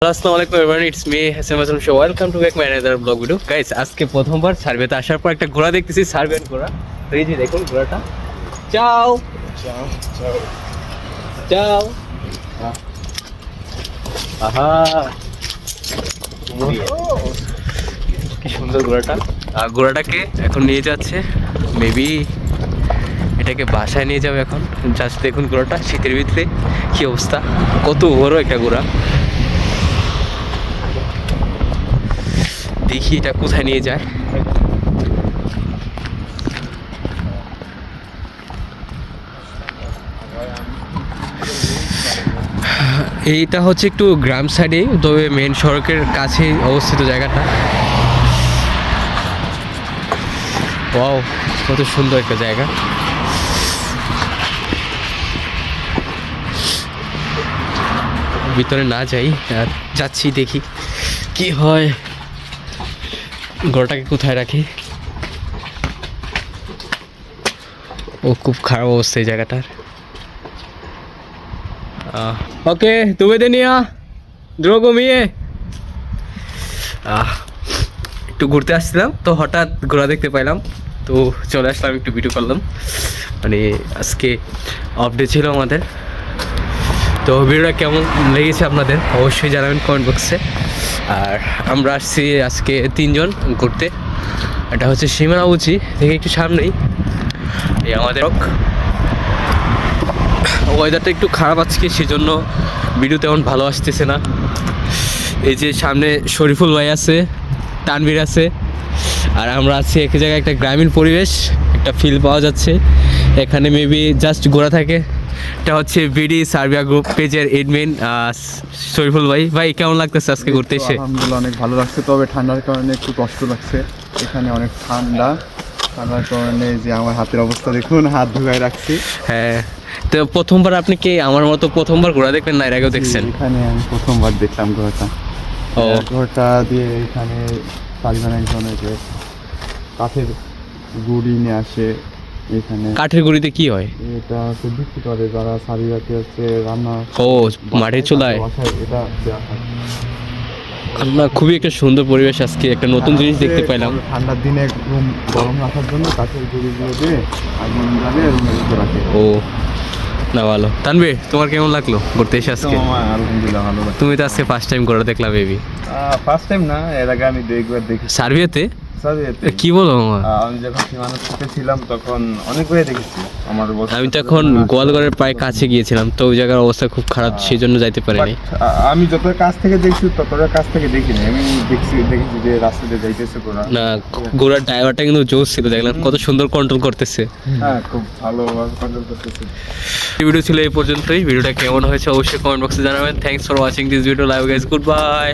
আসসালামু আলাইকুম everyone, it's me Hasan Masum show. Welcome to back my another blog video. Guys, আজকে প্রথমবার সার্ভেতে আসার পর একটা ঘোড়া দেখতেছি, সার্ভেন ঘোড়া। তো এই যে দেখুন ঘোড়াটা। চাও চাও চাও চাও। আহা, কি সুন্দর ঘোড়াটা। ঘোড়াটাকে এখন নিয়ে যাচ্ছে, মেবি এটাকে বাসায় নিয়ে যাবে এখন। জাস্ট দেখুন ঘোড়াটা শীতের ভিতরে কি অবস্থা, কত বড় একটা ঘোড়া। দেখি এটা কোথায় নিয়ে যায়। এইটা হচ্ছে একটু গ্রাম সাইডে, তবে মেন সড়কের কাছে অবস্থিত জায়গাটা। ওয়াও, কত সুন্দর একটা জায়গা। ভিতরে না যাই, আর যাচ্ছি দেখি কি হয়। ঘরটাকে কোথায় রাখি। ও খুব খারাপ অবস্থা এই জায়গাটার। ওকে, তুমি দেনিয়া দ্রোগো মিয়ে। একটু ঘুরতে আসছিলাম, তো হঠাৎ ঘোড়া দেখতে পাইলাম, তো চলে আসলাম, একটু ভিডিও করলাম। মানে আজকে অফ ডে ছিল আমাদের। তো ভিডিওটা কেমন লেগেছে আপনাদের অবশ্যই জানাবেন কমেন্ট বক্সে। আর আমরা আসছি আজকে 3 জন ঘুরতে। এটা হচ্ছে সীমানাবুচি থেকে একটু সামনেই এই আমাদের। ওয়েদারটা একটু খারাপ আজকে, সেজন্য ভিডিও তেমন ভালো আসতেছে না। এই যে সামনে শরীফুল ভাই আছে, তানভীর আছে, আর আমরা আছি এক জায়গায়। একটা গ্রামীণ পরিবেশ, একটা ফিল পাওয়া যাচ্ছে এখানে। মেবি জাস্ট ঘোরা থাকে। এটা হচ্ছে বিডি সার্বিয়া গ্রুপ পেজের এডমিন শরীফুল ভাই। ভাই কেমন লাগতেছে আজকে ঘুরতে এসে? আলহামদুলিল্লাহ অনেক ভালো লাগছে, তবে ঠান্ডার কারণে একটু কষ্ট লাগছে। এখানে অনেক ঠান্ডার কারণে যে আমার হাতের অবস্থা দেখুন, হাত ধুয়ে রাখছি। হ্যাঁ, তো প্রথমবার আপনি কি আমার মতো প্রথমবার ঘোরা দেখবেন না এর আগেও দেখছেন? এখানে আমি প্রথমবার দেখলাম ঘোড়াটা। ও, ঘোড়াটা দিয়ে এখানে তালিবান একজনের যে কাঠের গুড়ি নিয়ে আসে এখানে। কাঠের গুঁড়িতে কি হয়? এটা হচ্ছে বিক্রি করে যারা সারিয়াতে হচ্ছে রান্না। ও, মাটির চুলায়। এটা দেওয়া হয়। না, খুবই একটা সুন্দর পরিবেশ। আজকে একটা নতুন জিনিস দেখতে পেলাম। ঠান্ডার দিনে রুম গরম রাখার জন্য কাঠের গুঁড়িগুলো দিয়ে আগুন জ্বালিয়ে রুমের ভিতরে রাখে। ও না, ভালো। তানভীর, তোমার কেমন লাগলো ঘুরতে এসে আজকে? আলহামদুলিল্লাহ ভালো লাগছে। তুমি তো আজকে ফার্স্ট টাইম ঘোরা দেখলাম বেবি। ফার্স্ট টাইম না, এর আগে আমি একবার দেখি সার্বিয়াতে। সার্বিয়াতে। কি বলো আমার? আমি যখন সীমানাতে ছিলাম তখন অনেকবার দেখেছি। আমার আমি তো এখন গোয়ালঘরের প্রায় কাছে গিয়েছিলাম, তো ওই জায়গার অবস্থা খুব খারাপ, সেই জন্য যাইতে পারিনি। আমি যত কাছ থেকে দেখছি ততটা কাছ থেকে দেখিনি। আমি দেখেছি যে রাস্তা দিয়ে যাইতেছে ঘোড়া। না, ঘোড়ার ড্রাইভারটা কিন্তু জোশ ছিল, দেখলাম কত সুন্দর কন্ট্রোল করতেছে। হ্যাঁ, খুব ভালোভাবে কন্ট্রোল করতেছে। ভিডিও ছিল এই পর্যন্তই। ভিডিওটা কেমন হয়েছে অবশ্যই কমেন্ট বক্সে জানাবেন। Thanks for watching this video live guys, good bye.